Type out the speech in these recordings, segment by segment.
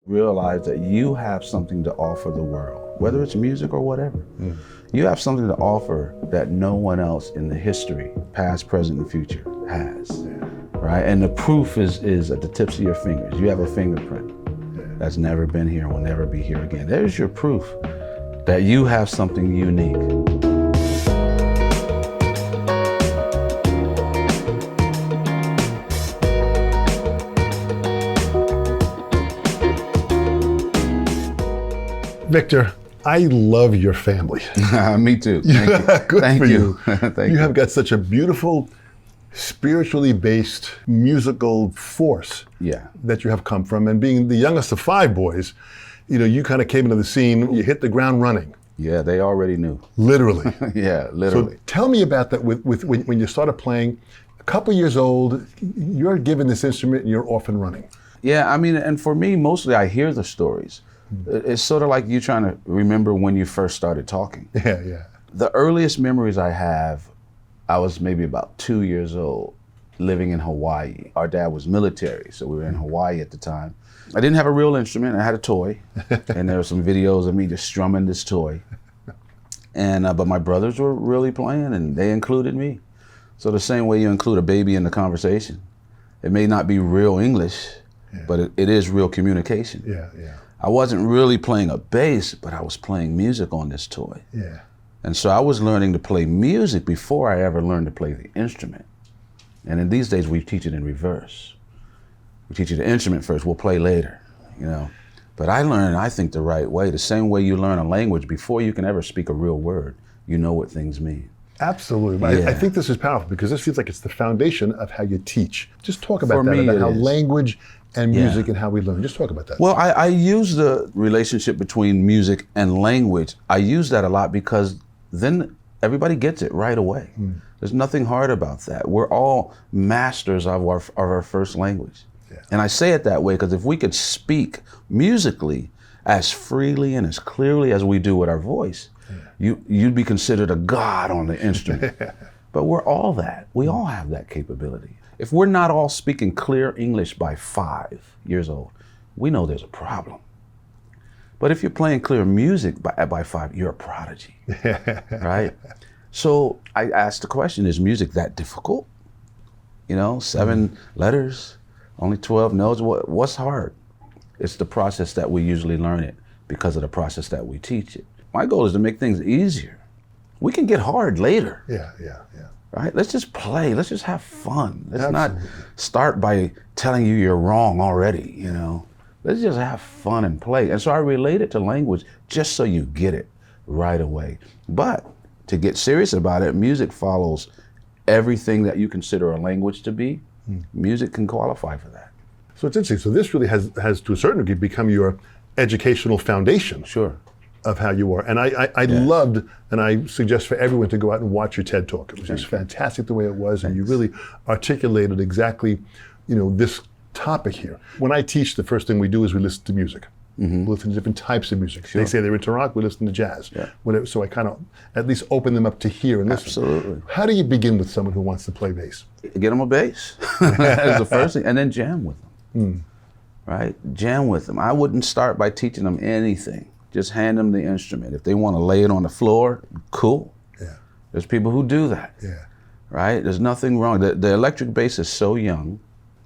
Realize that you have something to offer the world, whether it's music or whatever. You have something to offer that no one else in the history, past, present, and future has, right? And the proof is at the tips of your fingers. You have a fingerprint that's never been here, will never be here again. There's your proof that you have something unique. Victor, I love your family. Me too. Thank you. Good Thank for you. You have got such a beautiful, spiritually based musical force that you have come from. And being the youngest of 5 boys, you kind of came into the scene, you hit the ground running. Yeah, they already knew. Literally. Yeah, literally. So tell me about that with when you started playing, a couple years old, you're given this instrument and you're off and running. Yeah, I mean, and for me, mostly I hear the stories. It's sort of like you trying to remember when you first started talking. Yeah. The earliest memories I have, I was maybe about 2 years old, living in Hawaii. Our dad was military, so we were in Hawaii at the time. I didn't have a real instrument, I had a toy. And there were some videos of me just strumming this toy. And but my brothers were really playing and they included me. So the same way you include a baby in the conversation. It may not be real English, but it is real communication. Yeah. I wasn't really playing a bass, but I was playing music on this toy. Yeah. And so I was learning to play music before I ever learned to play the instrument. And in these days, we teach it in reverse. We teach you the instrument first, we'll play later, But I learned, I think, the right way. The same way you learn a language, before you can ever speak a real word, you know what things mean. Absolutely. Yeah. I think this is powerful because this feels like it's the foundation of how you teach. Just talk about For that, me, about how it is. language and music and how we learn. Just talk about that. Well, I use the relationship between music and language. I use that a lot because then everybody gets it right away. There's nothing hard about that. We're all masters of our first language. Yeah. And I say it that way because if we could speak musically as freely and as clearly as we do with our voice, you'd be considered a god on the instrument. But we're all that. We all have that capability. If we're not all speaking clear English by 5 years old, we know there's a problem. But if you're playing clear music by 5, you're a prodigy, right? So I asked the question, is music that difficult? 7 letters, only 12 notes, what's hard? It's the process that we usually learn it because of the process that we teach it. My goal is to make things easier. We can get hard later. Yeah. Right? Let's just play. Let's just have fun. Let's Absolutely. not start by telling you you're wrong already, Let's just have fun and play. And so I relate it to language just so you get it right away. But to get serious about it, music follows everything that you consider a language to be. Music can qualify for that. So it's interesting. So this really has to a certain degree become your educational foundation. Sure. Of how you are. And I loved, and I suggest for everyone to go out and watch your TED Talk. It was just fantastic the way it was, and you really articulated exactly, this topic here. When I teach, the first thing we do is we listen to music. We listen to different types of music. Sure. They say they're into rock, we listen to jazz. Yeah. Whatever, so I kind of at least open them up to hear and listen. Absolutely. How do you begin with someone who wants to play bass? Get them a bass. That's the first thing, and then jam with them. Right? Jam with them. I wouldn't start by teaching them anything. Just hand them the instrument. If they want to lay it on the floor, cool. Yeah. There's people who do that. Yeah. Right? There's nothing wrong. The electric bass is so young.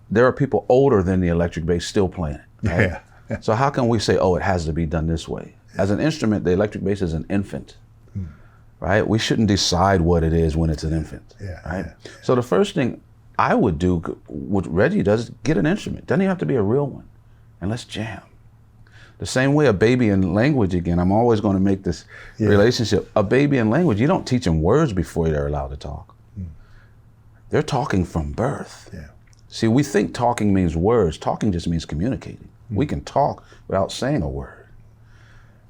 There are people older than the electric bass still playing it. Right? Yeah. So how can we say, it has to be done this way? As an instrument, the electric bass is an infant. Right? We shouldn't decide what it is when it's an infant. Yeah. Right? Yeah. So the first thing I would do, what Reggie does, is get an instrument. Doesn't even have to be a real one. And let's jam. The same way a baby in language, again, I'm always going to make this relationship. A baby in language, you don't teach them words before they're allowed to talk. They're talking from birth. Yeah. See, we think talking means words. Talking just means communicating. We can talk without saying a word,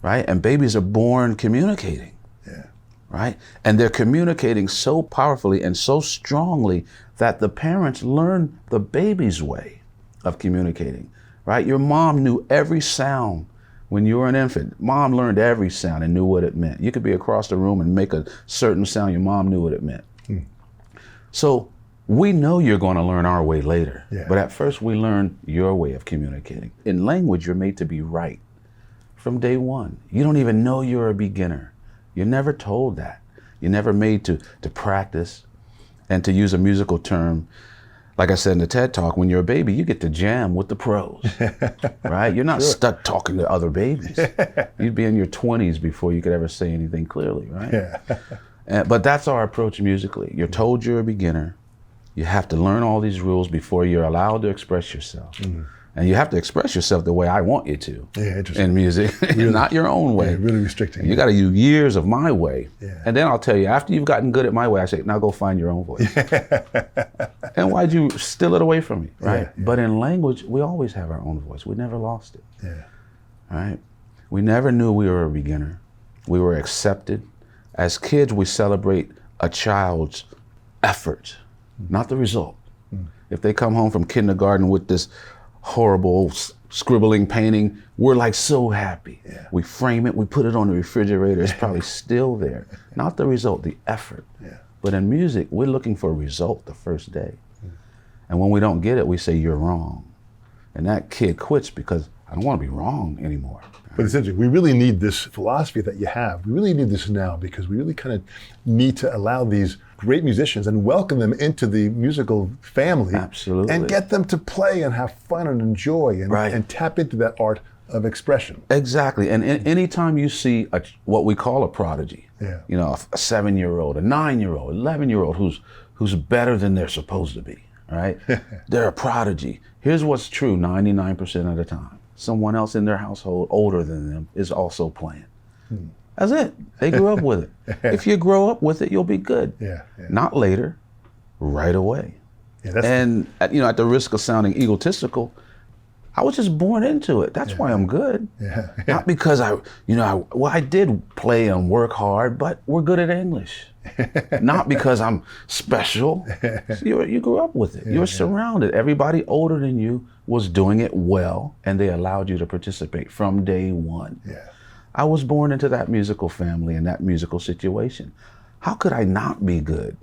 right? And babies are born communicating, right? And they're communicating so powerfully and so strongly that the parents learn the baby's way of communicating. Right? Your mom knew every sound when you were an infant. Mom learned every sound and knew what it meant. You could be across the room and make a certain sound, your mom knew what it meant. So We know you're going to learn our way later, Yeah. but at first we learn your way of communicating. In language, you're made to be right from day one. You don't even know you're a beginner. You're never told that. You're never made to practice. And to use a musical term, like I said in the TED Talk, when you're a baby, you get to jam with the pros, right? You're not stuck talking to other babies. You'd be in your 20s before you could ever say anything clearly, right? Yeah. But that's our approach musically. You're told you're a beginner. You have to learn all these rules before you're allowed to express yourself. And you have to express yourself the way I want you to in music, Really? not your own way. Yeah, really restricting. You got to use years of my way. Yeah. And then I'll tell you, after you've gotten good at my way, I say, now go find your own voice. And why'd you steal it away from me, right? Yeah. But in language, we always have our own voice. We never lost it, Yeah. right? We never knew we were a beginner. We were accepted. As kids, we celebrate a child's effort, not the result. If they come home from kindergarten with this horrible scribbling painting, we're like so happy. Yeah. We frame it, we put it on the refrigerator, it's probably still there. Not the result, the effort. Yeah. But in music, we're looking for a result the first day. And when we don't get it, we say, you're wrong. And that kid quits because I don't want to be wrong anymore. But it's interesting. We really need this philosophy that you have. We really need this now because we really kind of need to allow these great musicians and welcome them into the musical family. Absolutely. And get them to play and have fun and enjoy and, Right. and tap into that art of expression. Exactly. And anytime you see what we call a prodigy, Yeah. you know, a 7-year-old, a 9-year-old, 11-year-old who's better than they're supposed to be, right? They're a prodigy. Here's what's true 99% of the time. Someone else in their household older than them is also playing. That's it. They grew up with it. If you grow up with it, you'll be good. Yeah. Not later, right away. Yeah, that's And at the risk of sounding egotistical, I was just born into it. That's why I'm good. Yeah. Not because I did play and work hard, but we're good at English. Not because I'm special. So you grew up with it. You're surrounded. Everybody older than you was doing it well, and they allowed you to participate from day one. Yeah. I was born into that musical family and that musical situation. How could I not be good?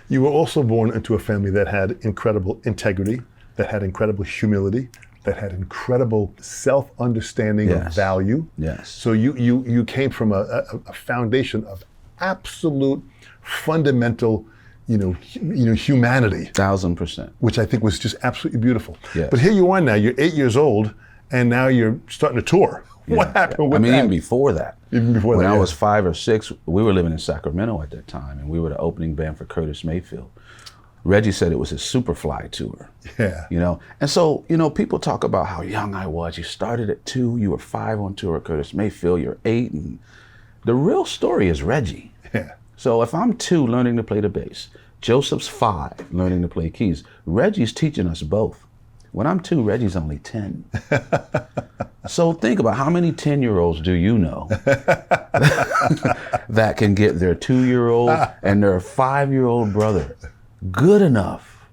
You were also born into a family that had incredible integrity, that had incredible humility, that had incredible self-understanding of Yes. value. Yes. So you came from a foundation of absolute fundamental, humanity, 1,000%. which I think was just absolutely beautiful. Yes. But here you are now, you're 8 years old, and now you're starting to tour. What happened with that? even before that. Even before when that, I yeah. was 5 or 6, we were living in Sacramento at that time, and we were the opening band for Curtis Mayfield. Reggie said it was his Superfly tour. Yeah. And so, people talk about how young I was. You started at 2, you were 5 on tour at Curtis Mayfield, you're 8, and the real story is Reggie. Yeah. So if I'm 2 learning to play the bass, Joseph's 5 learning to play keys, Reggie's teaching us both. When I'm 2, Reggie's only 10. So think about how many 10-year-olds do you know that can get their 2-year-old and their 5-year-old brother good enough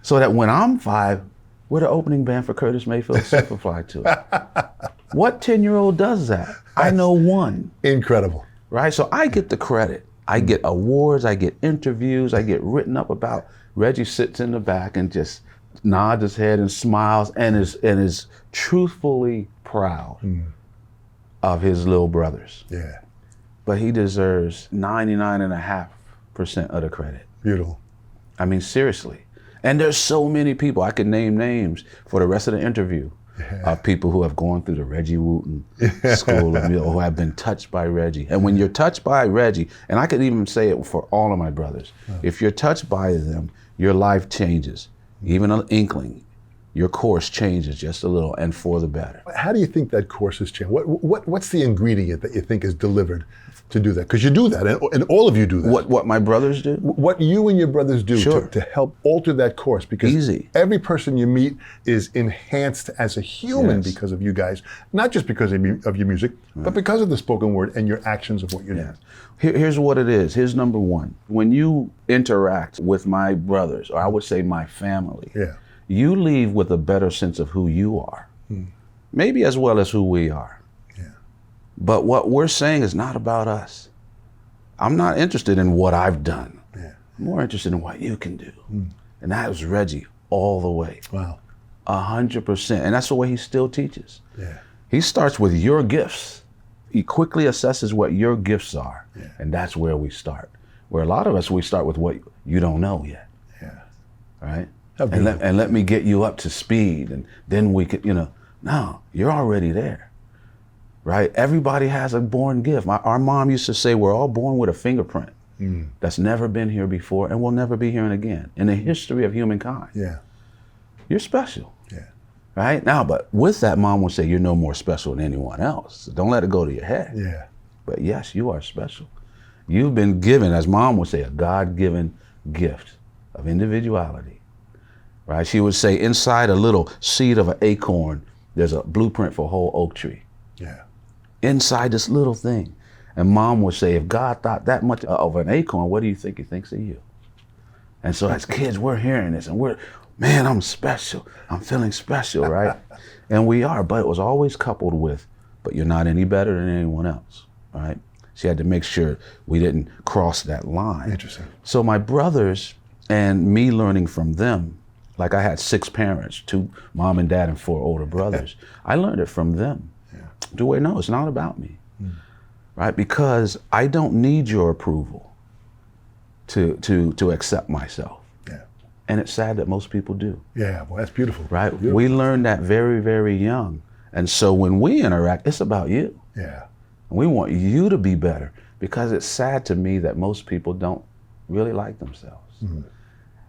so that when I'm 5, we're the opening band for Curtis Mayfield's Superfly tour. What 10-year-old does that? I know one. Incredible. Right? So I get the credit. I get awards, I get interviews, I get written up about. Reggie sits in the back and just nods his head and smiles and is truthfully proud of his little brothers. Yeah. But he deserves 99.5% of the credit. Beautiful. I mean, seriously. And there's so many people, I could name names for the rest of the interview of people who have gone through the Reggie Wooten School of Music, who have been touched by Reggie. And when you're touched by Reggie, and I could even say it for all of my brothers, if you're touched by them, your life changes. Even an inkling, your course changes just a little, and for the better. How do you think that course has changed? What's the ingredient that you think is delivered to do that? Because you do that, and all of you do that. What my brothers do? What you and your brothers do Sure. to help alter that course, because Easy. every person you meet is enhanced as a human Yes. because of you guys, not just because of your music, but because of the spoken word and your actions of what you're doing. Here's what it is. Here's number one. When you interact with my brothers, or I would say my family, you leave with a better sense of who you are, maybe as well as who we are. But what we're saying is not about us. I'm not interested in what I've done. more interested in what you can do. And that was Reggie all the way. Wow. 100%. And that's the way he still teaches. Yeah. He starts with your gifts. He quickly assesses what your gifts are. Yeah. And that's where we start. Where a lot of us, we start with what you don't know yet. Yeah. Right? How beautiful. And let me get you up to speed. And then we could, no, you're already there. Right? Everybody has a born gift. Our mom used to say we're all born with a fingerprint that's never been here before and will never be here again in the history of humankind. Yeah. You're special. Yeah. Right? Now, but with that, mom would say you're no more special than anyone else. So don't let it go to your head. Yeah. But yes, you are special. You've been given, as mom would say, a God-given gift of individuality. Right? She would say inside a little seed of an acorn, there's a blueprint for a whole oak tree. Yeah. Inside this little thing. And mom would say, if God thought that much of an acorn, what do you think he thinks of you? And so as kids, we're hearing this and man, I'm special. I'm feeling special, right? And we are, but it was always coupled with, but you're not any better than anyone else, right? She had to make sure we didn't cross that line. Interesting. So my brothers and me learning from them, like I had 6 parents, 2 mom and dad and 4 older brothers. I learned it from them. Yeah. Do we know it's not about me, right? Because I don't need your approval to accept myself. Yeah. And it's sad that most people do. Yeah, well, that's beautiful. Right? Beautiful. We learned that very, very young. And so when we interact, it's about you. Yeah. And we want you to be better because it's sad to me that most people don't really like themselves.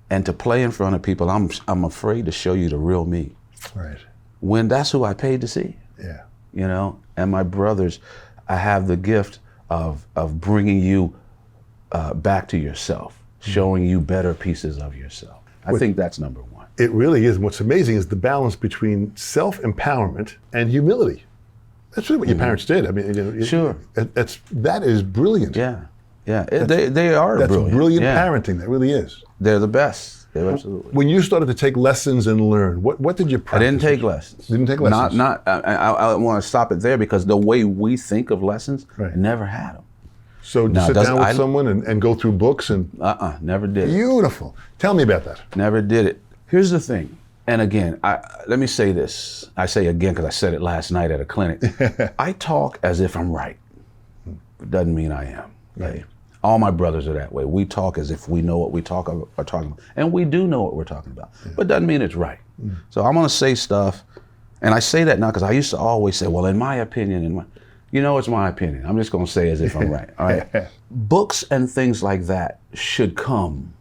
And to play in front of people, I'm afraid to show you the real me. Right. When that's who I paid to see. Yeah. And my brothers, I have the gift of bringing you back to yourself, showing you better pieces of yourself. I think that's number one. It really is. What's amazing is the balance between self-empowerment and humility. That's really what your parents did. I mean, Sure. That is brilliant. Yeah. They are That's brilliant. brilliant Yeah. parenting. That really is. They're the best. They're absolutely. When you started to take lessons and learn, what did you I practice? didn't take lessons. Didn't take lessons. I want to stop it there because the way we think of lessons, Right. I never had them. So to sit down with someone and go through books and Never did it. beautiful. Tell me about that. Never did it. Here's the thing. And again, let me say this. I say again because I said it last night at a clinic. I talk as if I'm right. It doesn't mean I am. Okay? Right. All my brothers are that way. We talk as if we know what we are talking about. And we do know what we're talking about. But doesn't mean it's right. So I'm going to say stuff. And I say that now because I used to always say, well, in my opinion, it's my opinion. I'm just going to say as if I'm right. All right. Books and things like that should come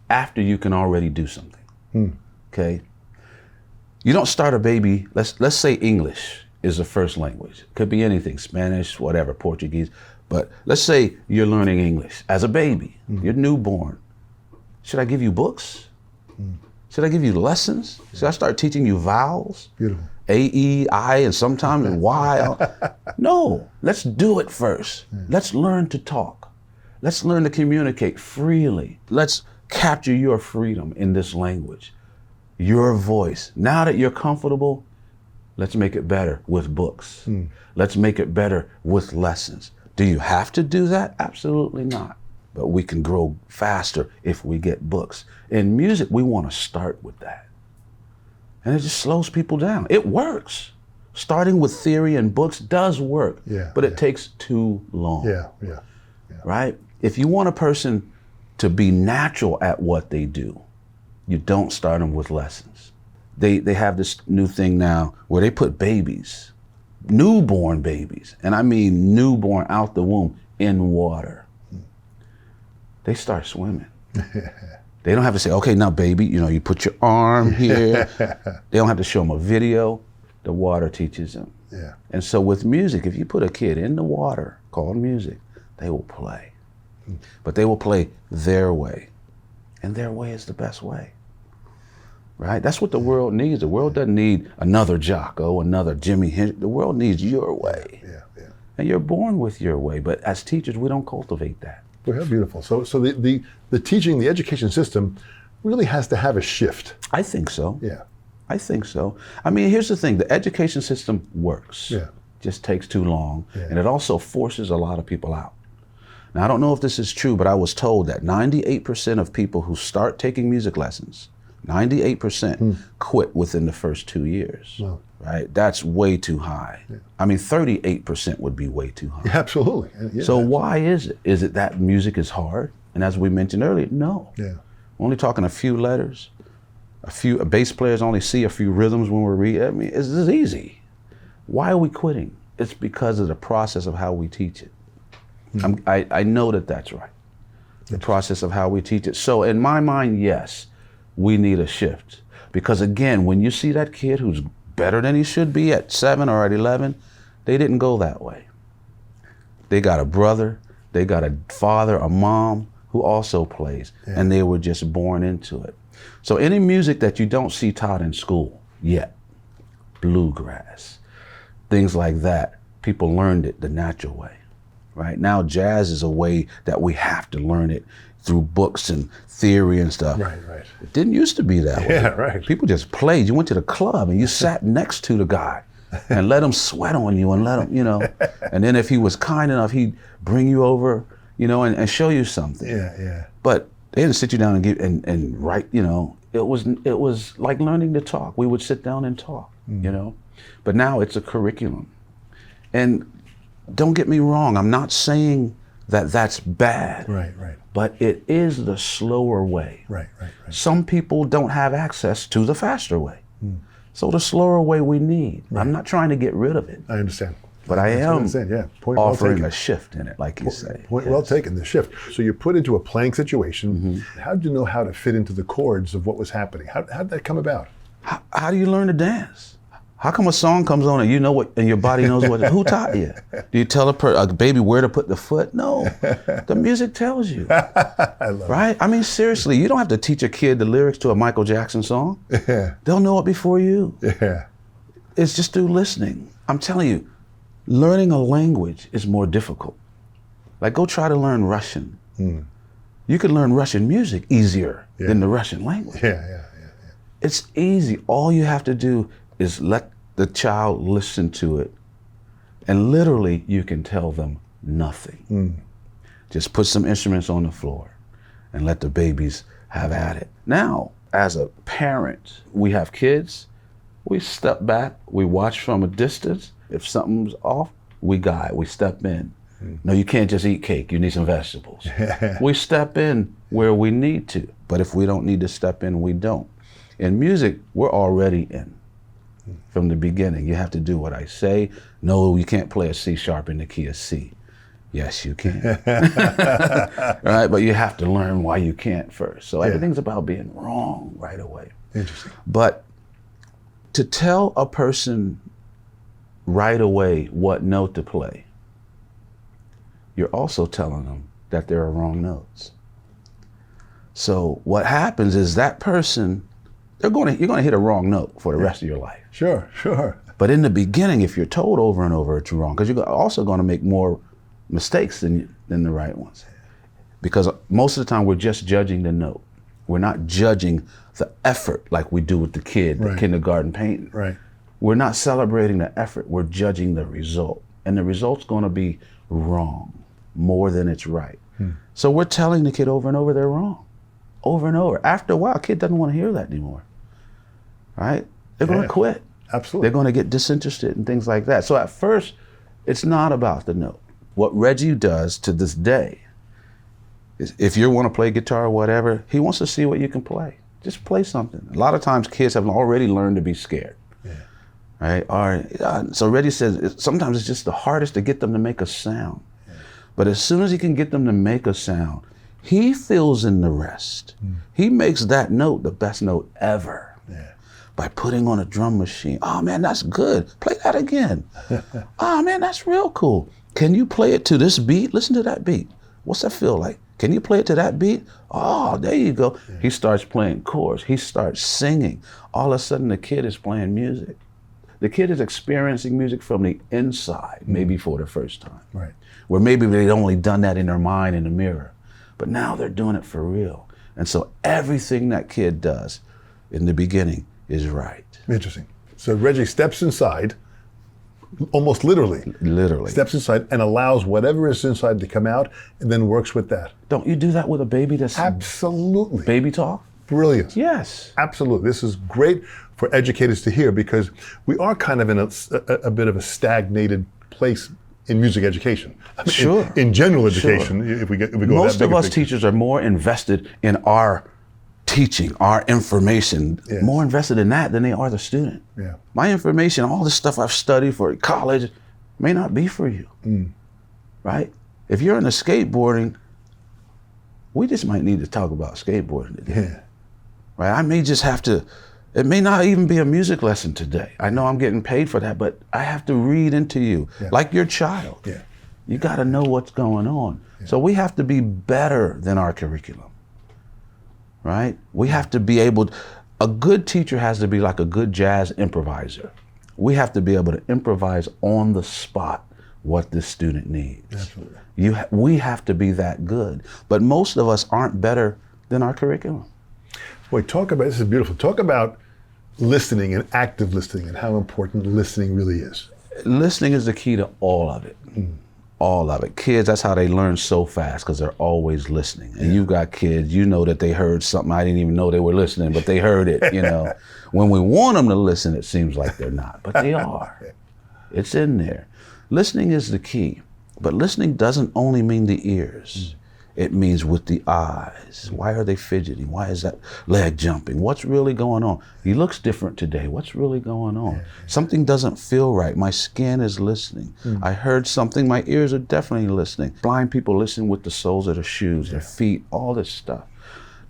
after you can already do something. Okay. You don't start a baby. Let's say English is the first language. Could be anything, Spanish, whatever, Portuguese. But let's say you're learning English as a baby. You're newborn. Should I give you books? Should I give you lessons? Should I start teaching you vowels? Beautiful. A, E, I, and sometimes Y. No, let's do it first. Let's learn to talk. Let's learn to communicate freely. Let's capture your freedom in this language, your voice. Now that you're comfortable, let's make it better with books. Let's make it better with lessons. Do you have to do that? Absolutely not. But we can grow faster if we get books. In music, we want to start with that. And it just slows people down. It works. Starting with theory and books does work, but it takes too long. Yeah. Right? If you want a person to be natural at what they do, you don't start them with lessons. They have this new thing now where they put babies, newborn babies, and I mean newborn out the womb, in water. They start swimming. They don't have to say, okay, now baby, you put your arm here. They don't have to show them a video. The water teaches them. Yeah. And so with music, if you put a kid in the water called music, they will play. But they will play their way. And their way is the best way. Right? That's what the world needs. The world doesn't need another Jocko, another Jimi Hendrix. The world needs your way. Yeah. And you're born with your way. But as teachers, we don't cultivate that. Well, how beautiful. So the teaching, the education system really has to have a shift. I think so. Yeah. I think so. I mean, here's the thing. The education system works. Yeah. Just takes too long. Yeah. And it also forces a lot of people out. Now, I don't know if this is true, but I was told that 98% of people who start taking music lessons, 98% quit within the first 2 years. Wow. Right? That's way too high. Yeah. I mean, 38% would be way too high. Yeah, absolutely. Yeah, so why is it? Is it that music is hard? And as we mentioned earlier, no. Yeah. We're only talking a few letters. Bass players only see a few rhythms when we read. I mean, this is easy. Why are we quitting? It's because of the process of how we teach it. I know that that's right. The process of how we teach it. So in my mind, yes, we need a shift. Because again, when you see that kid who's better than he should be at 7 or at 11, they didn't go that way. They got a brother, they got a father, a mom who also plays, and they were just born into it. So any music that you don't see taught in school yet, bluegrass, things like that, people learned it the natural way. Right now, jazz is a way that we have to learn it through books and theory and stuff. Right. It didn't used to be that way. Yeah, right. People just played. You went to the club and you sat next to the guy and let him sweat on you and let him, you know. And then if he was kind enough, he'd bring you over, you know, and show you something. Yeah. But they didn't sit you down and write, you know. It was like learning to talk. We would sit down and talk, you know. But now it's a curriculum. And don't get me wrong, I'm not saying that that's bad. Right. But it is the slower way. Right. Some people don't have access to the faster way. So the slower way we need. Right. I'm not trying to get rid of it. I understand. But I am Point offering well a shift in it, like you say. Point well taken, the shift. So you're put into a playing situation. How did you know how to fit into the chords of what was happening? How did that come about? How do you learn to dance? How come a song comes on and you know what, and your body knows what? Who taught you? Do you tell a baby where to put the foot? No, the music tells you. I love right? it. I mean, seriously, you don't have to teach a kid the lyrics to a Michael Jackson song. They'll know it before you. It's just through listening. I'm telling you, learning a language is more difficult. Like, go try to learn Russian. You can learn Russian music easier than the Russian language. Yeah. It's easy. All you have to do is let the child listen to it, and literally you can tell them nothing. Just put some instruments on the floor and let the babies have at it. Now, as a parent, we have kids, we step back, we watch from a distance. If something's off, we guide, we step in. No, you can't just eat cake, you need some vegetables. We step in where we need to, but if we don't need to step in, we don't. In music, we're already in. From the beginning, you have to do what I say. No, you can't play a C sharp in the key of C. Yes, you can. Right? But you have to learn why you can't first. So everything's about being wrong right away. Interesting. But to tell a person right away what note to play, you're also telling them that there are wrong notes. So what happens is that person, you're going to hit a wrong note for the rest of your life. Sure. But in the beginning, if you're told over and over it's wrong, because you're also going to make more mistakes than the right ones. Because most of the time we're just judging the note. We're not judging the effort like we do with the kid, the kindergarten painting. Right. We're not celebrating the effort, we're judging the result. And the result's going to be wrong more than it's right. So we're telling the kid over and over they're wrong. Over and over. After a while, a kid doesn't want to hear that anymore. Right? They're going to quit. Absolutely. They're going to get disinterested and things like that. So at first, it's not about the note. What Reggie does to this day is, if you want to play guitar or whatever, he wants to see what you can play. Just play something. A lot of times kids have already learned to be scared. Right? So Reggie says sometimes it's just the hardest to get them to make a sound. But as soon as he can get them to make a sound, he fills in the rest. He makes that note the best note ever. By putting on a drum machine. Oh man, that's good. Play that again. Oh man, that's real cool. Can you play it to this beat? Listen to that beat. What's that feel like? Can you play it to that beat? Oh, there you go. He starts playing chords. He starts singing. All of a sudden the kid is playing music. The kid is experiencing music from the inside, maybe for the first time. Right. Where maybe they'd only done that in their mind in the mirror. But now they're doing it for real. And so everything that kid does in the beginning is right. Interesting. So Reggie steps inside almost literally. Literally. Steps inside and allows whatever is inside to come out and then works with that. Don't you do that with a baby that's Absolutely. baby talk? Brilliant. Yes. Absolutely. This is great for educators to hear because we are kind of in a bit of a stagnated place in music education. I mean, Sure. In general education, if we go Most that of big a us picture. teachers are more invested in our teaching, our information, Yes. more invested in that than they are the student. Yeah. My information, all the stuff I've studied for college may not be for you, right? If you're into skateboarding, we just might need to talk about skateboarding today, Yeah. right? I may just have to, it may not even be a music lesson today. I know I'm getting paid for that, but I have to read into you like your child. Yeah. You got to know what's going on. So we have to be better than our curriculum, right? We have to be able, a good teacher has to be like a good jazz improviser. We have to be able to improvise on the spot what this student needs. Absolutely. We have to be that good. But most of us aren't better than our curriculum. Boy, this is beautiful. Talk about listening and active listening and how important listening really is. Listening is the key to all of it. All of it. Kids, that's how they learn so fast because they're always listening. And you've got kids, you know that they heard something I didn't even know they were listening, but they heard it, you know. When we want them to listen, it seems like they're not, but they are. It's in there. Listening is the key, but listening doesn't only mean the ears. It means with the eyes. Why are they fidgeting? Why is that leg jumping? What's really going on? He looks different today. What's really going on? Something doesn't feel right. My skin is listening. I heard something. My ears are definitely listening. Blind people listen with the soles of their shoes, their feet, all this stuff.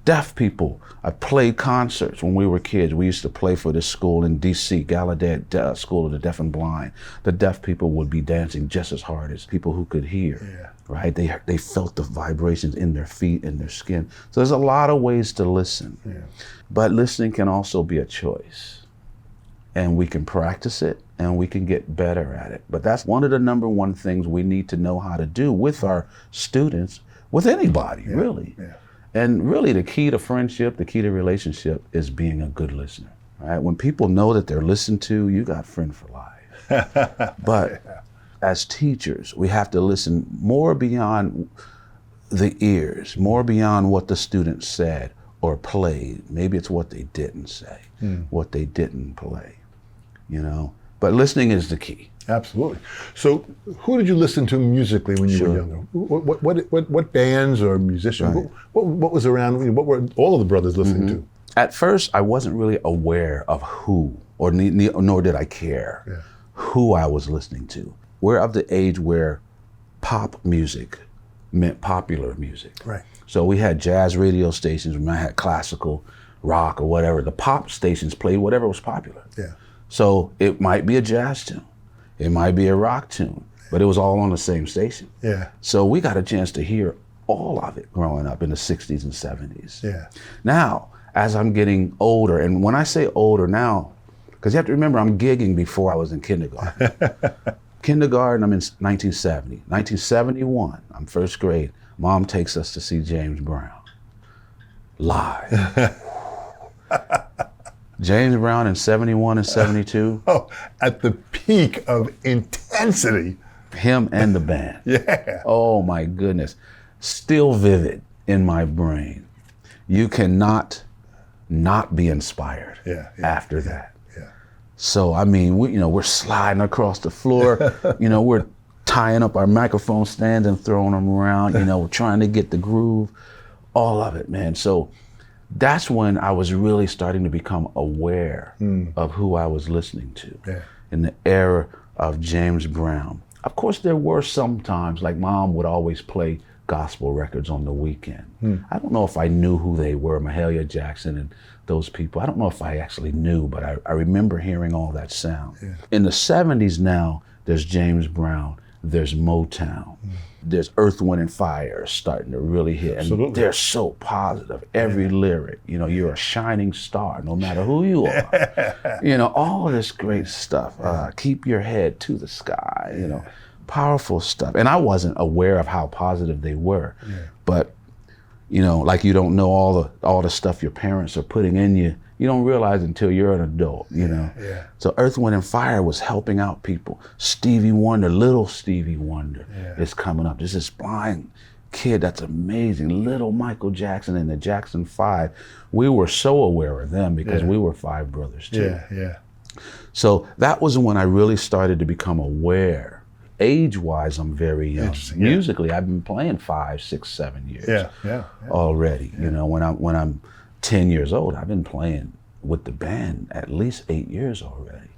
Deaf people. I played concerts when we were kids. We used to play for this school in D.C., Gallaudet School of the Deaf and Blind. The deaf people would be dancing just as hard as people who could hear, right? They felt the vibrations in their feet and their skin. So there's a lot of ways to listen. But listening can also be a choice. And we can practice it and we can get better at it. But that's one of the number one things we need to know how to do with our students, with anybody, really. And really the key to friendship, the key to relationship is being a good listener, right? When people know that they're listened to, you got friend for life. But as teachers, we have to listen more beyond the ears, more beyond what the student said or played. Maybe it's what they didn't say, what they didn't play, you know? But listening is the key. Absolutely. So, who did you listen to musically when you were younger? What bands or musicians? What was around? What were all of the brothers listening to? At first, I wasn't really aware of who, or nor did I care who I was listening to. We're of the age where pop music meant popular music. Right. So we had jazz radio stations. We might have classical, rock, or whatever. The pop stations played whatever was popular. Yeah. So it might be a jazz tune. It might be a rock tune, but it was all on the same station. Yeah. So we got a chance to hear all of it growing up in the 60s and 70s. Yeah. Now, as I'm getting older, and when I say older now, because you have to remember I'm gigging before I was in kindergarten. Kindergarten, I'm in 1970. 1971, I'm first grade. Mom takes us to see James Brown live. James Brown in 71 and 72. Oh, at the peak of intensity. Him and the band. Yeah. Oh my goodness. Still vivid in my brain. You cannot not be inspired after that. Yeah. So, I mean, we're sliding across the floor. We're tying up our microphone stands and throwing them around. We're trying to get the groove. All of it, man. So that's when I was really starting to become aware of who I was listening to in the era of James Brown. Of course, there were some times, like Mom would always play gospel records on the weekend. I don't know if I knew who they were, Mahalia Jackson and those people. I don't know if I actually knew, but I remember hearing all that sound. Yeah. In the 70s now, there's James Brown, there's Motown. There's Earth, Wind, and Fire starting to really hit. And they're so positive. Every lyric, you're a shining star, no matter who you are. All this great stuff. Keep your head to the sky, powerful stuff. And I wasn't aware of how positive they were. But, like you don't know all the stuff your parents are putting in you, you don't realize until you're an adult, you know. Yeah. So Earth, Wind and Fire was helping out people. Stevie Wonder, little Stevie Wonder is coming up. There's this blind kid that's amazing, little Michael Jackson and the Jackson 5. We were so aware of them because we were 5 brothers too. Yeah. So that was when I really started to become aware. Age-wise, I'm very young. Musically, I've been playing 5, 6, 7 years already. You know, when I'm 10 years old, I've been playing with the band at least 8 years already.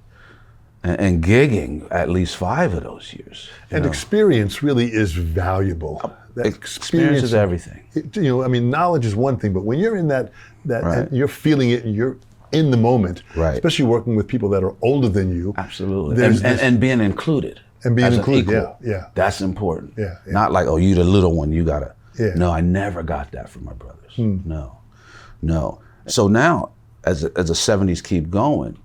And gigging at least 5 of those years. And experience really is valuable. That experience is everything. You know, I mean, knowledge is one thing, but when you're in that and you're feeling it and you're in the moment, especially working with people that are older than you. Absolutely. And being included. And being included, yeah. That's important. Not like, oh, you the little one, you gotta. No, I never got that from my brothers. No. So now, as the 70s keep going,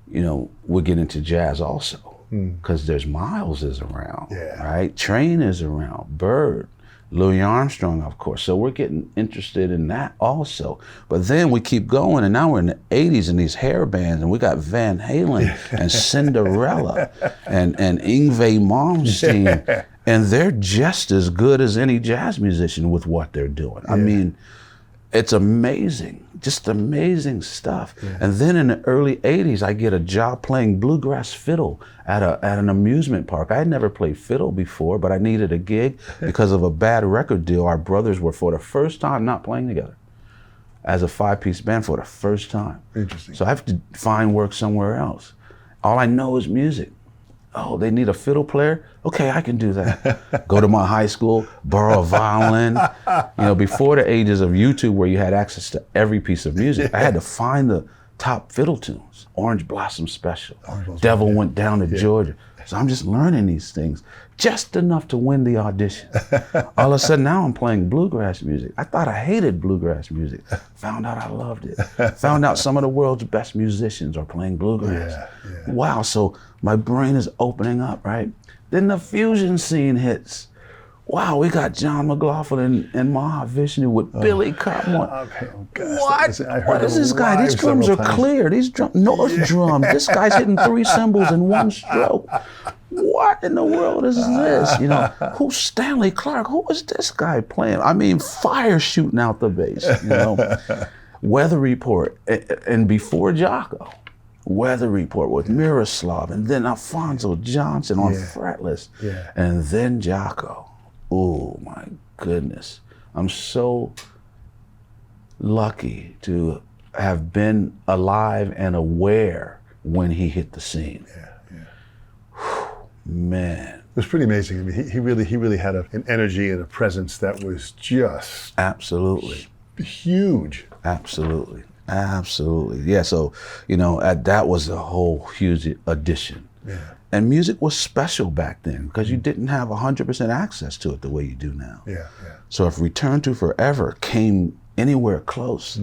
you know, we're getting into jazz also. Because there's Miles is around, right? Train is around, Bird, Louis Armstrong, of course. So we're getting interested in that also. But then we keep going, and now we're in the 80s and these hair bands, and we got Van Halen and Cinderella and Yngwie Malmsteen, and they're just as good as any jazz musician with what they're doing. I mean, it's amazing, just amazing stuff. And then in the early 80s, I get a job playing bluegrass fiddle at an amusement park. I had never played fiddle before, but I needed a gig because of a bad record deal. Our brothers were, for the first time, not playing together as a 5-piece band for the first time. Interesting. So I have to find work somewhere else. All I know is music. Oh, they need a fiddle player? Okay, I can do that. Go to my high school, borrow a violin. You know, before the ages of YouTube where you had access to every piece of music, I had to find the top fiddle tunes. Orange Blossom Special, Devil Went Down to Georgia. So I'm just learning these things, just enough to win the audition. All of a sudden now I'm playing bluegrass music. I thought I hated bluegrass music. Found out I loved it. Found out some of the world's best musicians are playing bluegrass. Wow, so my brain is opening up, right? Then the fusion scene hits. Wow, we got John McLaughlin and Mahavishnu with Billy Cotton. What is this guy? These drums are clear. These North drums. This guy's hitting 3 cymbals in one stroke. What in the world is this? You know, who's Stanley Clarke? Who is this guy playing? I mean, fire shooting out the bass, you know. Weather Report, and before Jocko, Weather Report with Miroslav, and then Alfonso Johnson on fretless, and then Jocko. Oh my goodness. I'm so lucky to have been alive and aware when he hit the scene. Whew, man. It was pretty amazing. I mean, he really had an energy and a presence that was just absolutely huge. Absolutely. Yeah, so, you know, that was a whole huge addition. And music was special back then because you didn't have 100% access to it the way you do now. So if Return to Forever came anywhere close,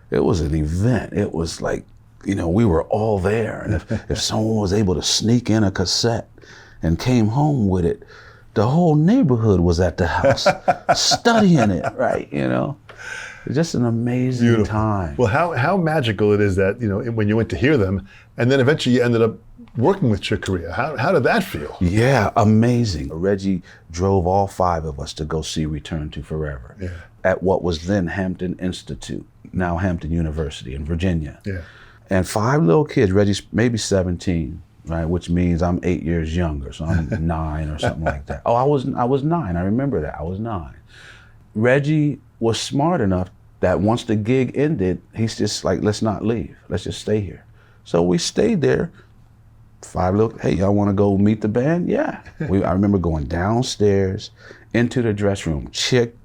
it was an event. It was like, you know, we were all there. And if someone was able to sneak in a cassette and came home with it, the whole neighborhood was at the house studying it, right, you know? It's just an amazing time. Well, how magical it is that, you know, when you went to hear them, and then eventually you ended up working with Chick Corea. How did that feel? Yeah, amazing. Reggie drove all 5 of us to go see Return to Forever at what was then Hampton Institute, now Hampton University in Virginia. And 5 little kids, Reggie's maybe 17, right? Which means I'm 8 years younger, so I'm 9 or something like that. Oh, I was 9, I remember that, I was 9. Reggie was smart enough that once the gig ended, he's just like, let's not leave, let's just stay here. So we stayed there. 5 little, hey, y'all want to go meet the band? Yeah. I remember going downstairs into the dress room. Chick,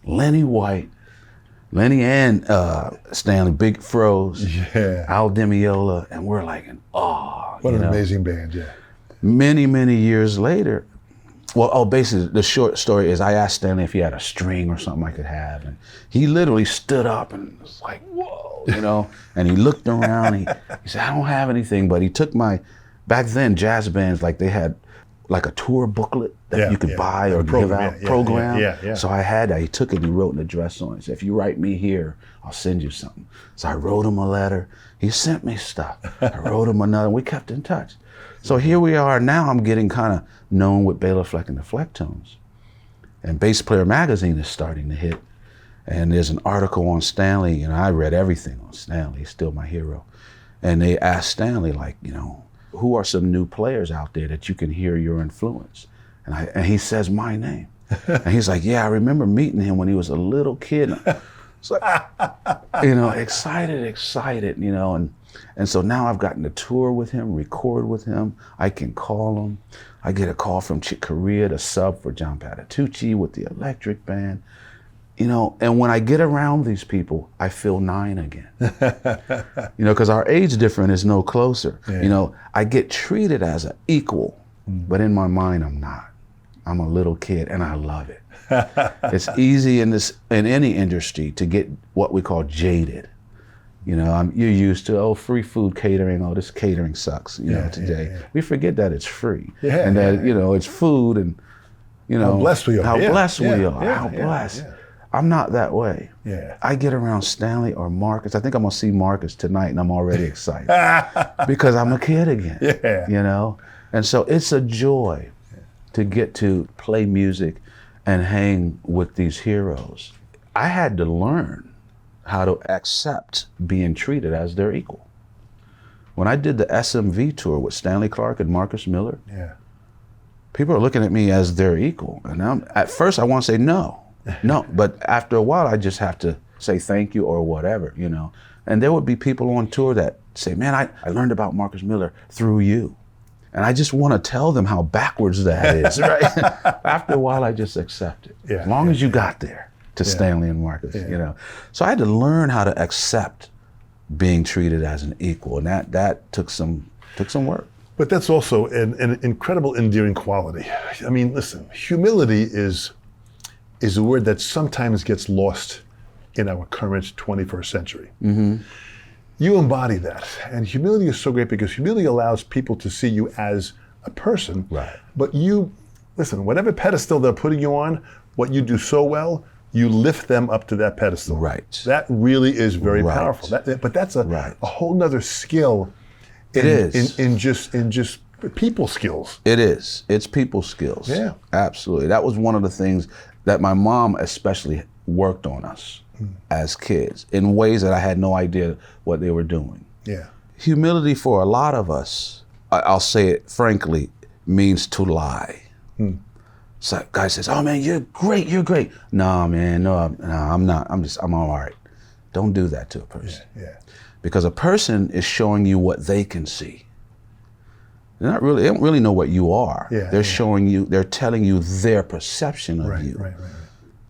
Lenny White, Lenny and Stanley, Big Froze, Al Demiola, and we're like in awe. What an amazing band, Many, many years later, basically the short story is I asked Stanley if he had a string or something I could have, and he literally stood up and was like, whoa, you know, and he looked around, he said, I don't have anything, but he took back then jazz bands, like they had like a tour booklet that you could buy or give out, program. So I had that. He took it and he wrote an address on it. He said, if you write me here, I'll send you something. So I wrote him a letter. He sent me stuff. I wrote him another. We kept in touch. So here we are now. I'm getting kind of known with Bela Fleck and the Flecktones. And Bass Player Magazine is starting to hit. And there's an article on Stanley, and I read everything on Stanley. He's still my hero. And they asked Stanley, like, you know, who are some new players out there that you can hear your influence? And he says my name. And he's like, yeah, I remember meeting him when he was a little kid. It's like, you know, excited, you know. And so now I've gotten to tour with him, record with him. I can call him. I get a call from Chick Corea to sub for John Patitucci with the electric band. You know, and when I get around these people, I feel 9 again. You know, because our age difference is no closer. You know, I get treated as an equal, but in my mind, I'm not. I'm a little kid, and I love it. It's easy in any industry to get what we call jaded. You know, you're used to, free food catering, this catering sucks, you know, today. We forget that it's free. And that, you know, it's food and, you know. How blessed we are. How blessed we are. How blessed. I'm not that way. I get around Stanley or Marcus. I think I'm gonna see Marcus tonight, and I'm already excited because I'm a kid again. You know, and so it's a joy to get to play music and hang with these heroes. I had to learn how to accept being treated as their equal. When I did the S.M.V. tour with Stanley Clarke and Marcus Miller, people are looking at me as their equal, and at first I want to say no. But after a while, I just have to say thank you or whatever, you know. And there would be people on tour that say, man, I learned about Marcus Miller through you. And I just want to tell them how backwards that is, right? After a while, I just accept it. As long as you got there to Stanley and Marcus, you know. So I had to learn how to accept being treated as an equal, and that took some work. But that's also an incredible endearing quality. I mean, listen, humility is a word that sometimes gets lost in our current 21st century. You embody that. And humility is so great because humility allows people to see you as a person. But you, listen, whatever pedestal they're putting you on, what you do so well, you lift them up to that pedestal. That really is very powerful. But that's a whole nother skill in just people skills. It is. It's people skills. Absolutely. That was one of the things that my mom especially worked on us as kids in ways that I had no idea what they were doing. Humility for a lot of us, I'll say it frankly, means to lie. So a guy says, oh man, you're great. No, man, no, I'm not. I'm all right. Don't do that to a person. Because a person is showing you what they can see. They don't really know what you are. They're showing you, they're telling you their perception of you.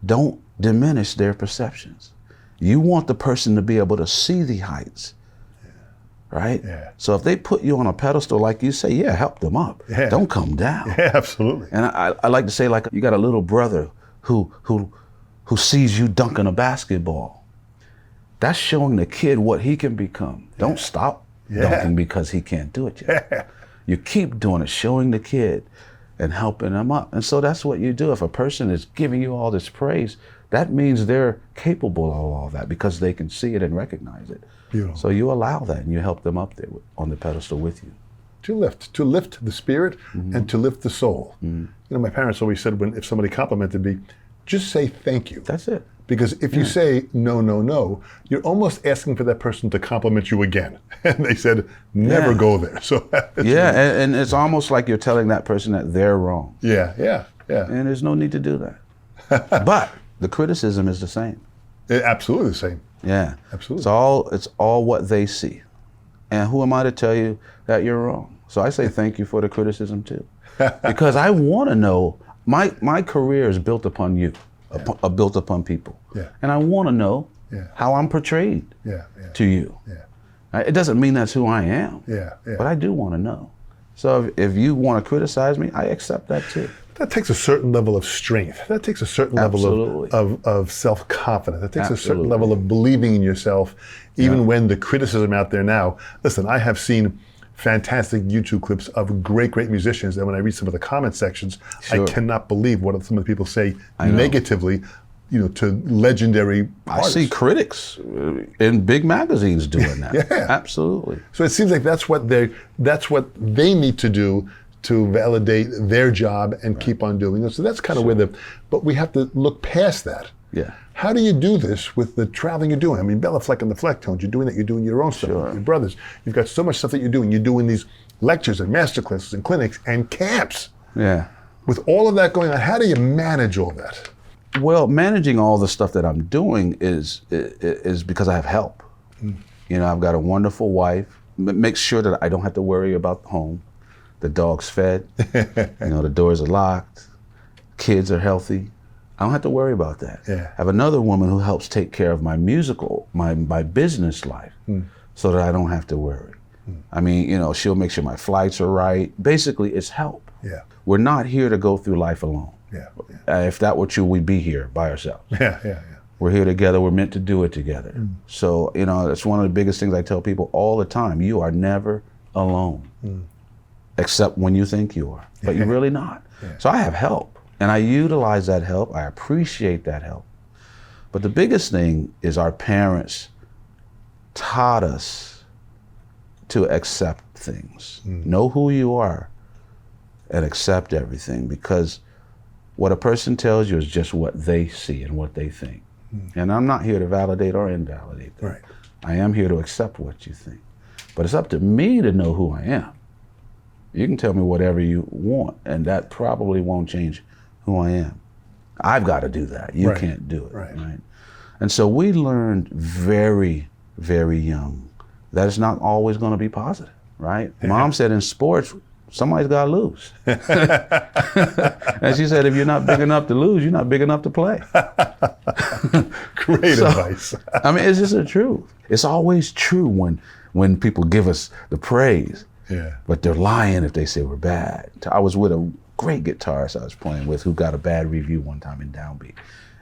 Don't diminish their perceptions. You want the person to be able to see the heights, right? So if they put you on a pedestal, like you say, help them up. Don't come down. Absolutely. And I like to say, like, you got a little brother who sees you dunking a basketball. That's showing the kid what he can become. Don't stop dunking because he can't do it yet. You keep doing it, showing the kid and helping them up. And so that's what you do. If a person is giving you all this praise, that means they're capable of all that because they can see it and recognize it. Beautiful. So you allow that and you help them up there on the pedestal with you. To lift the spirit and to lift the soul. You know, my parents always said if somebody complimented me, just say thank you. That's it. Because if you say no, you're almost asking for that person to compliment you again. And they said, never go there. So and it's almost like you're telling that person that they're wrong. Yeah. And there's no need to do that. But the criticism is the same. Absolutely the same. Yeah. Absolutely. It's all what they see. And who am I to tell you that you're wrong? So I say thank you for the criticism too. Because I want to know, my career is built upon you. Built upon people. And I want to know how I'm portrayed to you. It doesn't mean that's who I am, but I do want to know. So if you want to criticize me, I accept that too. That takes a certain level of strength. That takes a certain level of self-confidence. That takes a certain level of believing in yourself, even when the criticism out there now. Listen, I have seen fantastic YouTube clips of great musicians. And when I read some of the comment sections, Sure. I cannot believe what some of the people say I know. negatively, to legendary I artists. see critics in big magazines doing that. Yeah. Absolutely. So it seems like that's what they need to do to validate their job and keep on doing it. So that's kind of where but we have to look past that. Yeah. How do you do this with the traveling you're doing? I mean, Bela Fleck and the Flecktones, you're doing that, you're doing your own stuff Sure. with your brothers. You've got so much stuff that you're doing. You're doing these lectures and masterclasses and clinics and camps. Yeah. With all of that going on, how do you manage all that? Well, managing all the stuff that I'm doing is because I have help. I've got a wonderful wife. Makes sure that I don't have to worry about the home. The dog's fed. The doors are locked. Kids are healthy. I don't have to worry about that. Yeah. I have another woman who helps take care of my my business life, so that I don't have to worry. I mean, she'll make sure my flights are right. Basically, it's help. Yeah. We're not here to go through life alone. Yeah. If that were true, we'd be here by ourselves. Yeah. We're here together. We're meant to do it together. So, that's one of the biggest things I tell people all the time. You are never alone, except when you think you are, but you're really not. Yeah. So I have help, and I utilize that help. I appreciate that help. But the biggest thing is our parents taught us to accept things. Know who you are and accept everything, because what a person tells you is just what they see and what they think. And I'm not here to validate or invalidate that. Right. I am here to accept what you think. But it's up to me to know who I am. You can tell me whatever you want, and that probably won't change who I am. I've got to do that. You can't do it. Right. And so we learned very, very young that it's not always going to be positive, right? Mom said in sports, somebody's got to lose. And she said, if you're not big enough to lose, you're not big enough to play. Great advice. I mean, it's just the truth. It's always true when people give us the praise. Yeah. But they're lying if they say we're bad. I was with a great guitarist I was playing with who got a bad review one time in Downbeat.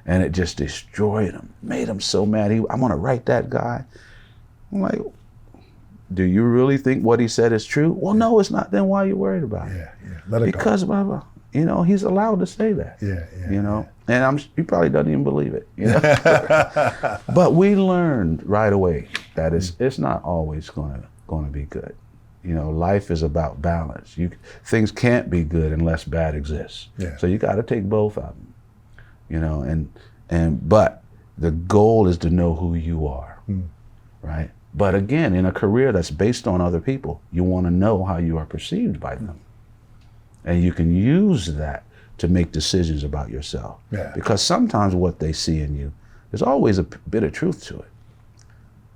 And it just destroyed him, made him so mad. I'm going to write that guy. I'm like, do you really think what he said is true? Well, no, it's not. Then why are you worried about it? Yeah. Let it because go. Blah, blah. He's allowed to say that. Yeah. And he probably doesn't even believe it. But we learned right away that it's not always going to be good. Life is about balance. Things can't be good unless bad exists. Yeah. So you got to take both of them. But the goal is to know who you are, right? But again, in a career that's based on other people, you want to know how you are perceived by them. And you can use that to make decisions about yourself. Yeah. Because sometimes what they see in you, there's always a bit of truth to it.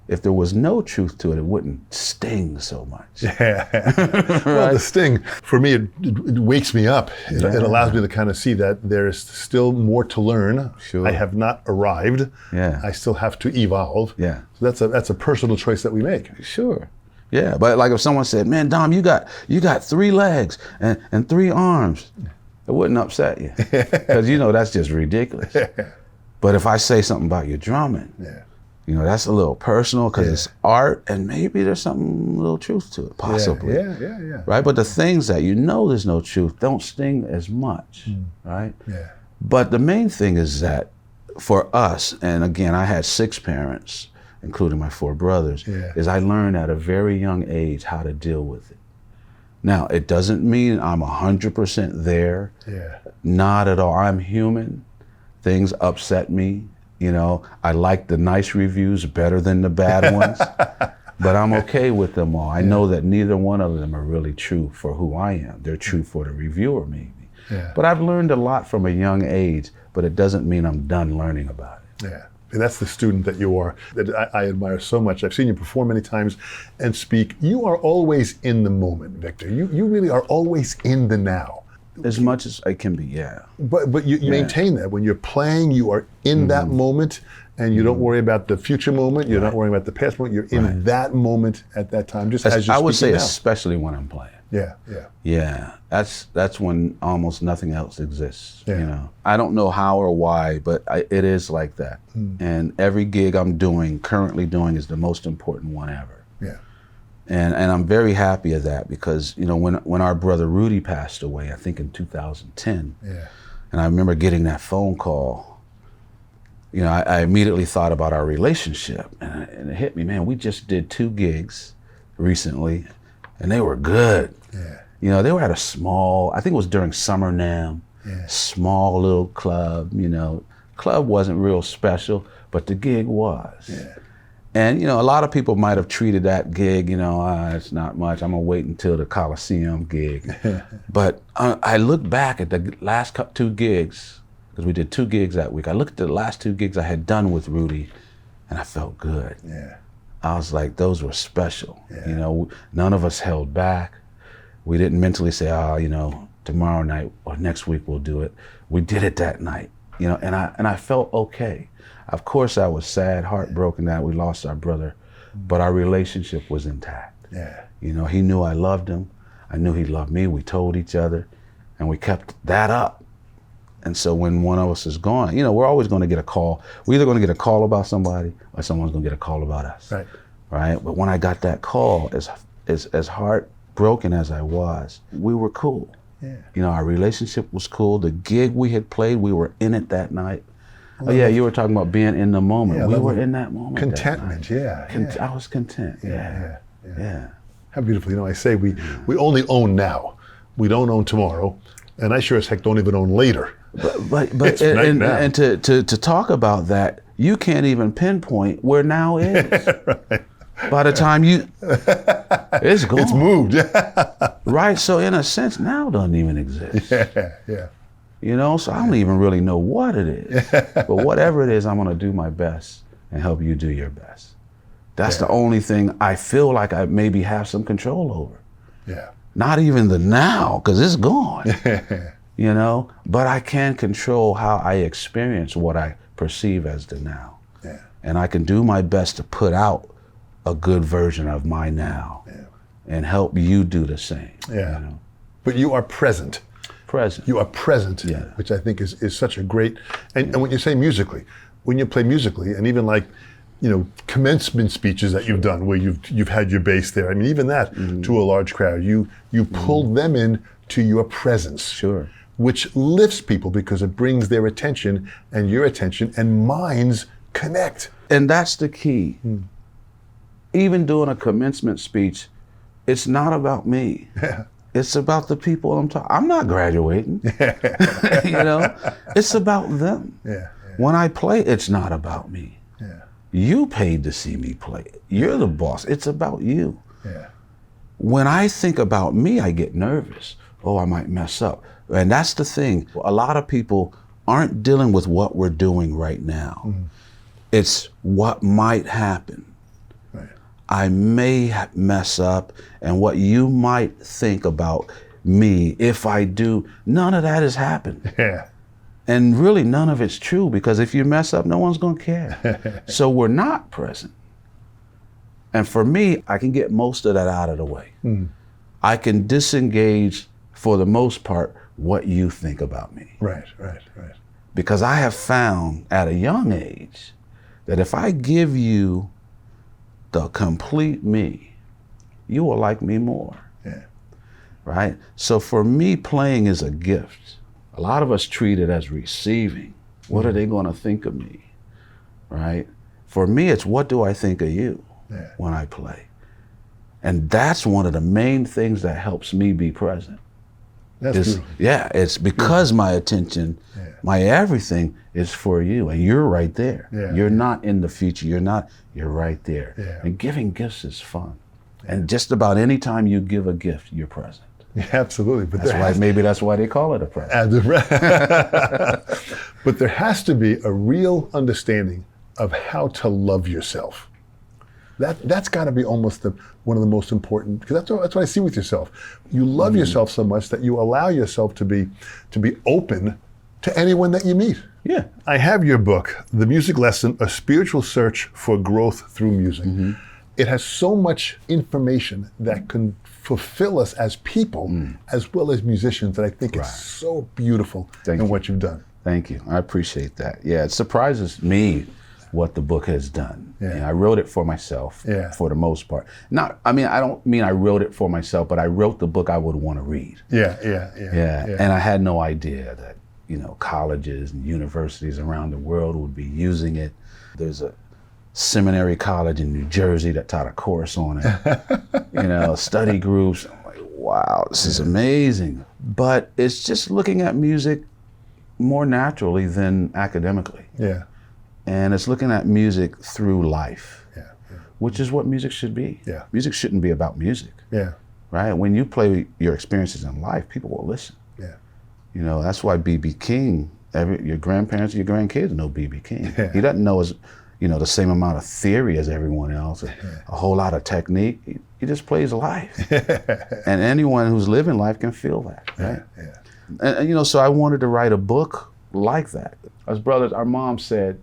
If there was no truth to it, it wouldn't sting so much. Yeah. Well, the sting, for me, it wakes me up. It allows me to kind of see that there is still more to learn. Sure. I have not arrived. Yeah. I still have to evolve. Yeah. So that's a personal choice that we make. Sure. Yeah, but like if someone said, man, Dom, you got 3 legs and 3 arms, it wouldn't upset you. Because that's just ridiculous. But if I say something about your drumming, that's a little personal because it's art, and maybe there's a little truth to it, possibly. Yeah. Right? But the things that there's no truth don't sting as much, right? Yeah. But the main thing is that for us, and again, I had 6 parents, including my 4 brothers, is I learned at a very young age how to deal with it. Now, it doesn't mean I'm 100% there. Yeah. Not at all. I'm human. Things upset me. I like the nice reviews better than the bad ones, but I'm okay with them all. I know that neither one of them are really true for who I am. They're true for the reviewer, maybe. Yeah. But I've learned a lot from a young age, but it doesn't mean I'm done learning about it. Yeah. And that's the student that you are, that I admire so much. I've seen you perform many times and speak. You are always in the moment, Victor. You really are always in the now. As much as I can be, yeah. But you maintain that. When you're playing, you are in that moment, and you don't worry about the future moment. You're not worrying about the past moment. You're in that moment at that time, just as you're I would say now. Especially when I'm playing. Yeah. That's when almost nothing else exists. I don't know how or why, but it is like that. And every gig I'm currently doing, is the most important one ever. Yeah. And I'm very happy of that because, you know, when our brother Rudy passed away, I think in 2010, and I remember getting that phone call, you know, I immediately thought about our relationship, and it hit me, man, we just did 2 gigs recently, and they were good. You know, they were at a small, I think it was during Summer NAMM, small little club, you know. Club wasn't real special, but the gig was. And, you know, a lot of people might have treated that gig, you know, it's not much, I'm gonna wait until the Coliseum gig. But I look back at the last 2 gigs, because we did 2 gigs that week. I looked at the last 2 gigs I had done with Rudy, and I felt good. I was like, those were special. You know, none of us held back. We didn't mentally say, oh, you know, tomorrow night or next week we'll do it. We did it that night, you know, and I felt okay. Of course, I was sad, heartbroken that we lost our brother, but our relationship was intact. You know, he knew I loved him. I knew he loved me. We told each other, and we kept that up. And so when one of us is gone, you know, we're always going to get a call. We're either going to get a call about somebody or someone's going to get a call about us. Right? But when I got that call, as heartbroken as I was, we were cool. You know, our relationship was cool. The gig we had played, we were in it that night. Oh yeah, you were talking about being in the moment. We were in that moment. Contentment, I was content. How beautiful. You know, I say we only own now. We don't own tomorrow, and I sure as heck don't even own later. But and to talk about that, you can't even pinpoint where now is. By the time it's gone. It's moved. Right. So in a sense, now doesn't even exist. You know, so I don't even really know what it is. But whatever it is, I'm going to do my best and help you do your best. That's the only thing I feel like I maybe have some control over. Not even the now, because it's gone. You know, but I can control how I experience what I perceive as the now. And I can do my best to put out a good version of my now and help you do the same. You know? But you are present. You are present, which I think is such a great, and when you say musically, when you play musically, and even like, you know, commencement speeches that you've done where you've had your bass there, I mean, even that to a large crowd, you pull them in to your presence, which lifts people because it brings their attention and your attention and minds connect. And that's the key. Even doing a commencement speech, it's not about me. It's about the people I'm talking. I'm not graduating. You know, it's about them. When I play, it's not about me. You paid to see me play. You're the boss. It's about you. When I think about me, I get nervous. Oh, I might mess up. And that's the thing. A lot of people aren't dealing with what we're doing right now. It's what might happen. I may mess up, and what you might think about me if I do, none of that has happened. And really none of it's true, because if you mess up, no one's gonna care. So we're not present. And for me, I can get most of that out of the way. I can disengage, for the most part, what you think about me. Because I have found at a young age that if I give you the complete me, you will like me more. Right? So for me, playing is a gift. A lot of us treat it as receiving. What are they gonna think of me? Right? For me, it's what do I think of you when I play? And that's one of the main things that helps me be present. It's because my attention, my everything is for you, and you're right there. You're not in the future, you're right there. And giving gifts is fun. And just about any time you give a gift, you're present. Absolutely. But that's why they call it a present. But there has to be a real understanding of how to love yourself. That's got to be almost one of the most important, because that's what I see with yourself. You love yourself so much that you allow yourself to be open to anyone that you meet. I have your book, The Music Lesson, A Spiritual Search for Growth Through Music. It has so much information that can fulfill us as people as well as musicians that I think is so beautiful in what you've done. Thank you. I appreciate that. Yeah, it surprises me what the book has done. Yeah. And I wrote it for myself, Yeah. for the most part. I don't mean I wrote it for myself, but I wrote the book I would want to read. Yeah. And I had no idea that, colleges and universities around the world would be using it. There's a seminary college in New Jersey that taught a course on it. Study groups. I'm like, wow, this is amazing. But it's just looking at music more naturally than academically. Yeah. And it's looking at music through life, Yeah. which is what music should be. Yeah. Music shouldn't be about music, Yeah. right? When you play your experiences in life, people will listen. Yeah. That's why B.B. King, your grandparents, your grandkids know B.B. King. Yeah. He doesn't know the same amount of theory as everyone else, a whole lot of technique. He just plays life. And anyone who's living life can feel that, right? Yeah. And so I wanted to write a book like that. As brothers, our mom said,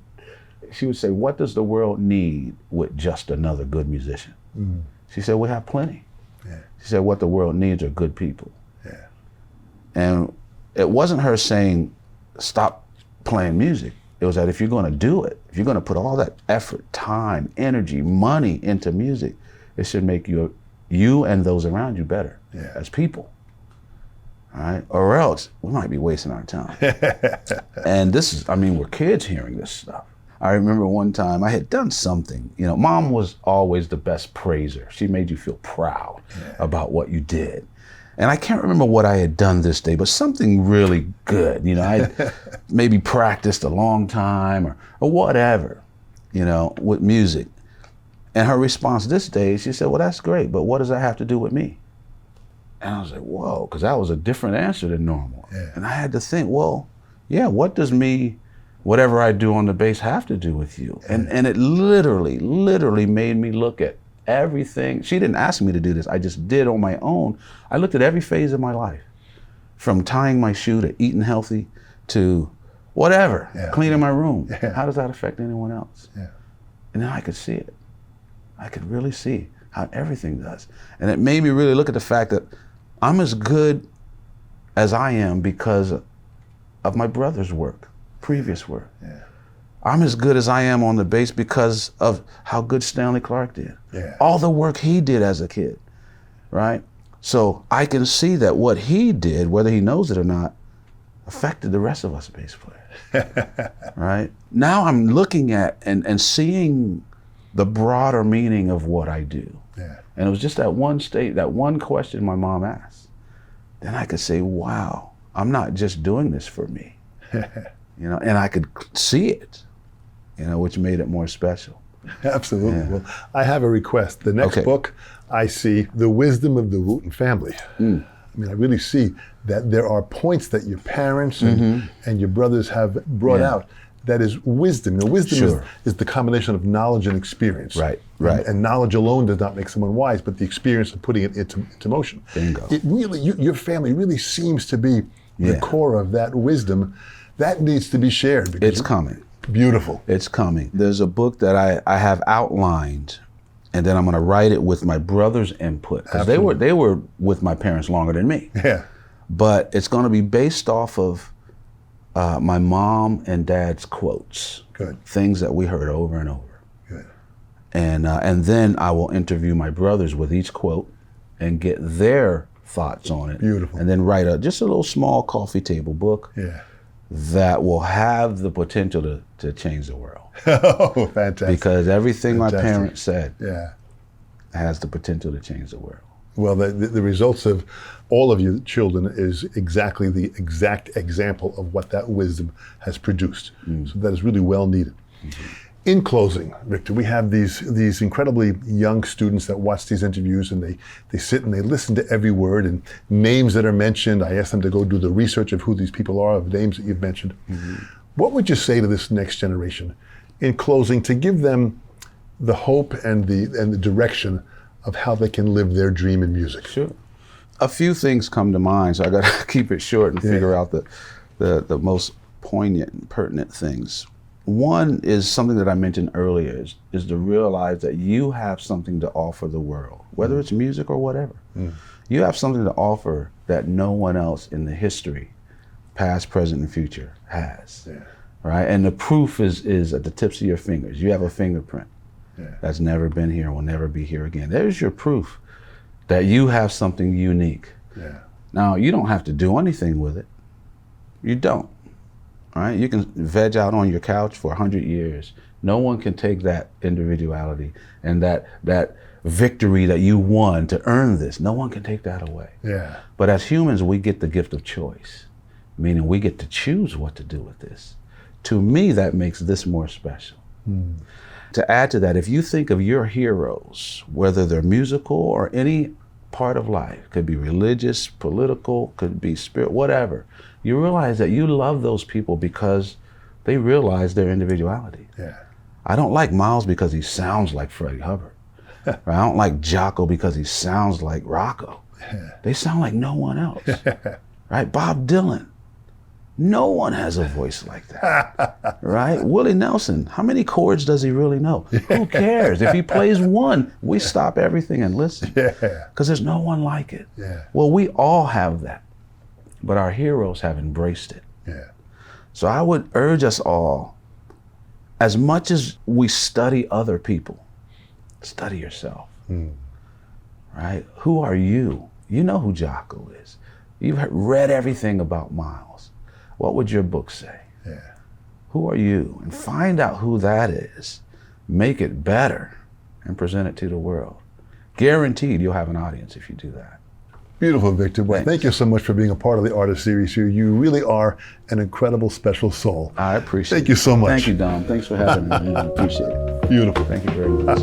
she would say, what does the world need with just another good musician? Mm. She said, we have plenty. Yeah. She said, what the world needs are good people. Yeah. And it wasn't her saying, stop playing music. It was that if you're going to do it, if you're going to put all that effort, time, energy, money into music, it should make you and those around you better as people. All right? Or else we might be wasting our time. And we're kids hearing this stuff. I remember one time I had done something. Mom was always the best praiser. She made you feel proud about what you did. And I can't remember what I had done this day, but something really good. I maybe practiced a long time or whatever, with music. And her response this day, she said, well, that's great, but what does that have to do with me? And I was like, whoa, because that was a different answer than normal. Yeah. And I had to think, well, yeah, what does whatever I do on the bass have to do with you? And it literally made me look at everything. She didn't ask me to do this. I just did on my own. I looked at every phase of my life, from tying my shoe to eating healthy to whatever, cleaning my room. Yeah. How does that affect anyone else? Yeah. And then I could see it. I could really see how everything does. And it made me really look at the fact that I'm as good as I am because of my brother's work, previous work. Yeah. I'm as good as I am on the bass because of how good Stanley Clarke did. Yeah. All the work he did as a kid, right? So I can see that what he did, whether he knows it or not, affected the rest of us bass players, right? Now I'm looking at and seeing the broader meaning of what I do. Yeah. And it was just that one question my mom asked. Then I could say, wow, I'm not just doing this for me, and I could see it, which made it more special. Absolutely. Yeah. Well, I have a request. The next book, I see the wisdom of the Wooten family. I really see that there are points that your parents and your brothers have brought out that is wisdom. Wisdom is the combination of knowledge and experience. Right. And knowledge alone does not make someone wise, but the experience of putting it into motion. Bingo. It really, your family really seems to be the core of that wisdom. That needs to be shared. It's coming. Beautiful. It's coming. There's a book that I have outlined, and then I'm going to write it with my brother's input, because they were with my parents longer than me. Yeah. But it's going to be based off of my mom and dad's quotes. Good. Things that we heard over and over. Good. And then I will interview my brothers with each quote and get their thoughts on it. Beautiful. And then write just a little small coffee table book. Yeah. That will have the potential to change the world. Oh, fantastic. Because everything my parents said has the potential to change the world. Well, the results of all of you children is exactly the exact example of what that wisdom has produced. So that is really well needed. In closing, Victor, we have these incredibly young students that watch these interviews, and they sit and they listen to every word and names that are mentioned. I ask them to go do the research of who these people are, of names that you've mentioned. What would you say to this next generation in closing to give them the hope and the direction of how they can live their dream in music? Sure. A few things come to mind, so I got to keep it short and figure out the most poignant and pertinent things. One is something that I mentioned earlier, is to realize that you have something to offer the world, whether it's music or whatever. You have something to offer that no one else in the history, past, present, and future, has. right? And the proof is at the tips of your fingers. You have a fingerprint that's never been here and will never be here again. There's your proof that you have something unique. Yeah. Now, you don't have to do anything with it. You don't, right? You can veg out on your couch for 100 years. No one can take that individuality and that victory that you won to earn this. No one can take that away. Yeah. But as humans, we get the gift of choice, meaning we get to choose what to do with this. To me, that makes this more special. To add to that, if you think of your heroes, whether they're musical or any part of life, could be religious, political, could be spirit, whatever, you realize that you love those people because they realize their individuality. Yeah. I don't like Miles because he sounds like Freddie Hubbard. I don't like Jocko because he sounds like Rocco. They sound like no one else, right? Bob Dylan, no one has a voice like that, right? Willie Nelson, how many chords does he really know? Who cares? If he plays one, we stop everything and listen, because there's no one like it. Well, we all have that, but our heroes have embraced it. So I would urge us all, as much as we study other people, study yourself, right? Who are you? You know who Jocko is. You've read everything about Miles. What would your book say? Who are you? And find out who that is. Make it better and present it to the world. Guaranteed you'll have an audience if you do that. Beautiful, Victor. Well, thank you so much for being a part of the Artist Series here. You really are an incredible, special soul. I appreciate it. Thank you so much. Thank you, Dom. Thanks for having me. I appreciate it. Beautiful. Thank you very much.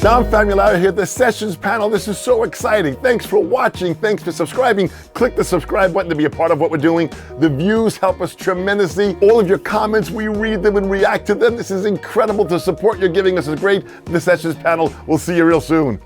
Dom Famularo here at the Sessions panel. This is so exciting. Thanks for watching. Thanks for subscribing. Click the subscribe button to be a part of what we're doing. The views help us tremendously. All of your comments, we read them and react to them. This is incredible. The support you're giving us is great. The Sessions panel. We'll see you real soon.